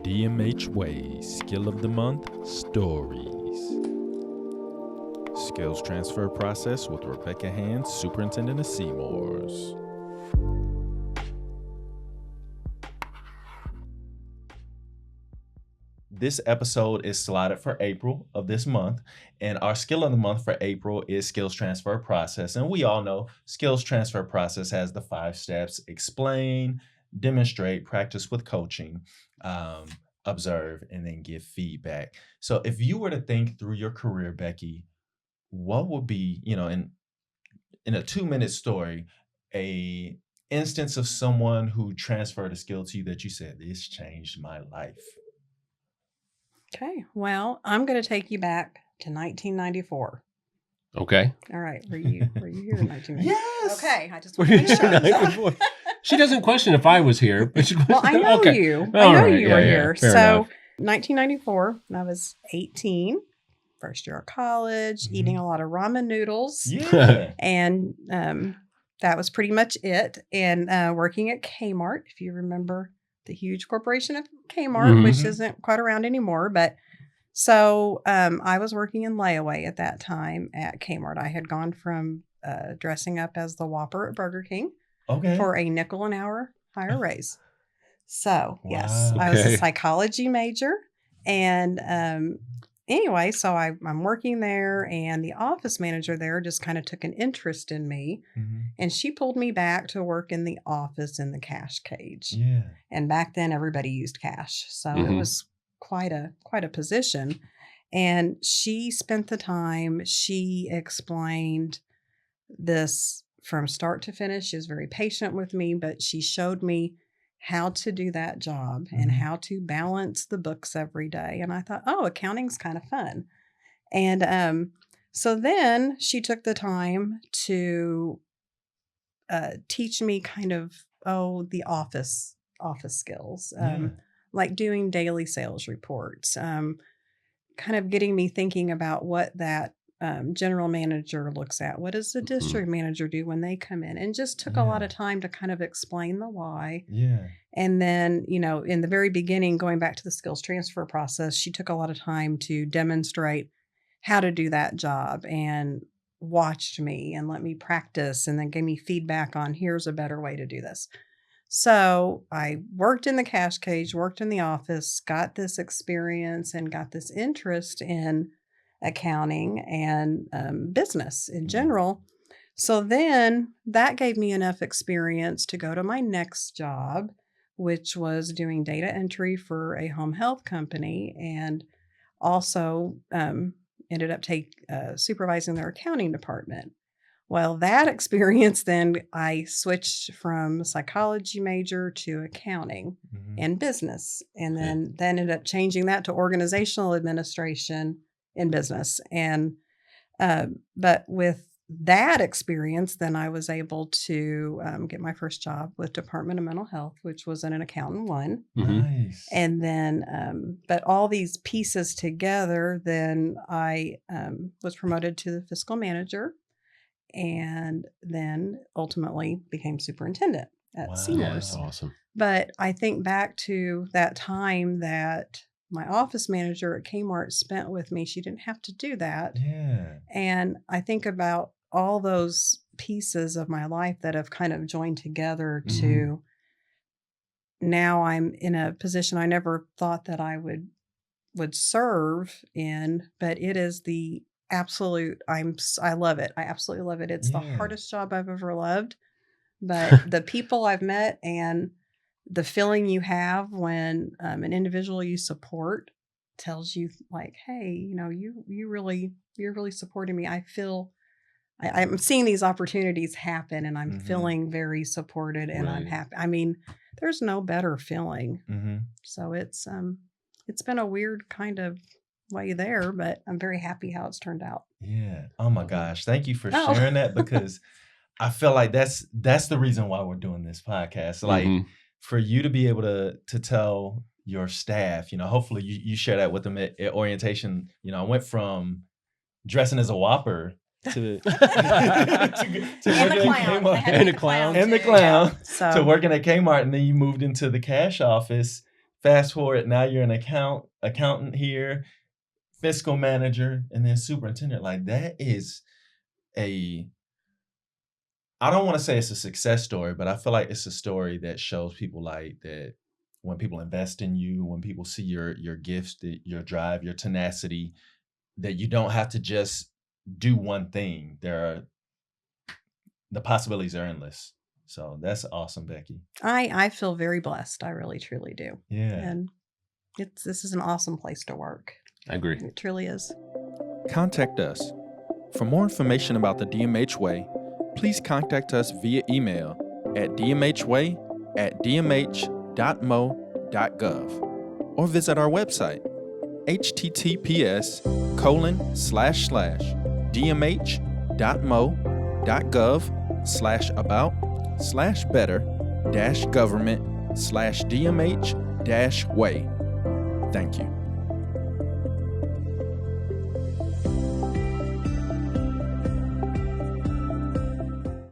DMH Way Skill of the Month Stories. Skills Transfer Process with Rebecca Hann, Superintendent of SEMORS. This episode is slotted for April of this month, and our skill of the month for April is skills transfer process. And we all know skills transfer process has the 5 steps: explain, demonstrate, practice with coaching, observe, and then give feedback. So if you were to think through your career, Becky, what would be, in a 2-minute story, a instance of someone who transferred a skill to you that you said, this changed my life? Okay, well, I'm going to take you back to 1994. Okay. All right, were you here in 1994? Yes. Okay, I just want to make sure. She doesn't question if I was here, but she Well, I know okay. you. All I know right. you Yeah, were yeah. here. Fair So, enough. 1994, I was 18, first year of college, eating a lot of ramen noodles. Yeah. And that was pretty much it. And working at Kmart, if you remember the huge corporation of Kmart, which isn't quite around anymore. But so I was working in layaway at that time at Kmart. I had gone from dressing up as the Whopper at Burger King for a nickel an hour higher raise. So, yes, I was a psychology major. And anyway, so I'm working there, and the office manager there just kind of took an interest in me. And she pulled me back to work in the office in the cash cage. Yeah. And back then everybody used cash. So it was quite a position. And she spent the time, she explained this from start to finish. She was very patient with me, but she showed me how to do that job and how to balance the books every day. And I thought, accounting's kind of fun. And so then she took the time to teach me kind of, the office skills, like doing daily sales reports, kind of getting me thinking about what that general manager looks at. What does the district manager do when they come in? And just took a lot of time to kind of explain the why. Yeah. And then, in the very beginning, going back to the skills transfer process, she took a lot of time to demonstrate how to do that job and watched me and let me practice and then gave me feedback on here's a better way to do this. So I worked in the cash cage, worked in the office, got this experience and got this interest in accounting and business in general. So then that gave me enough experience to go to my next job, which was doing data entry for a home health company, and also ended up supervising their accounting department. Well, that experience, then I switched from psychology major to accounting and business, and then ended up changing that to organizational administration in business. And but with that experience, then I was able to get my first job with Department of Mental Health, which was in an accountant one. Nice. And then, but all these pieces together, then I was promoted to the fiscal manager, and then ultimately became superintendent at SEMORS. Yeah, that's awesome. But I think back to that time that my office manager at Kmart spent with me. She didn't have to do that. Yeah. And I think about all those pieces of my life that have kind of joined together to now I'm in a position I never thought that I would serve in, but it is the absolute, I love it. I absolutely love it. It's the hardest job I've ever loved, but the people I've met and the feeling you have when an individual you support tells you like, hey, you're really supporting me. I feel I'm seeing these opportunities happen, and I'm feeling very supported, and I'm happy. I mean, there's no better feeling. So it's been a weird kind of way there, but I'm very happy how it's turned out. Yeah. Oh my gosh. Thank you for sharing that, because I feel like that's the reason why we're doing this podcast. Like for you to be able to tell your staff, hopefully you share that with them at orientation. I went from dressing as a Whopper to working at Kmart, to working at Kmart, and then you moved into the cash office Fast forward, now you're an accountant here, fiscal manager, and then superintendent. Like that is I don't want to say it's a success story, but I feel like it's a story that shows people like that when people invest in you, when people see your gifts, your drive, your tenacity, that you don't have to just do one thing. The possibilities are endless. So that's awesome, Becky. I feel very blessed. I really truly do. Yeah. And this is an awesome place to work. I agree. It truly is. Contact us. For more information about the DMH Way, please contact us via email at dmhway@dmh.mo.gov or visit our website https://dmh.mo.gov/about/better-government/dmh-way. Thank you.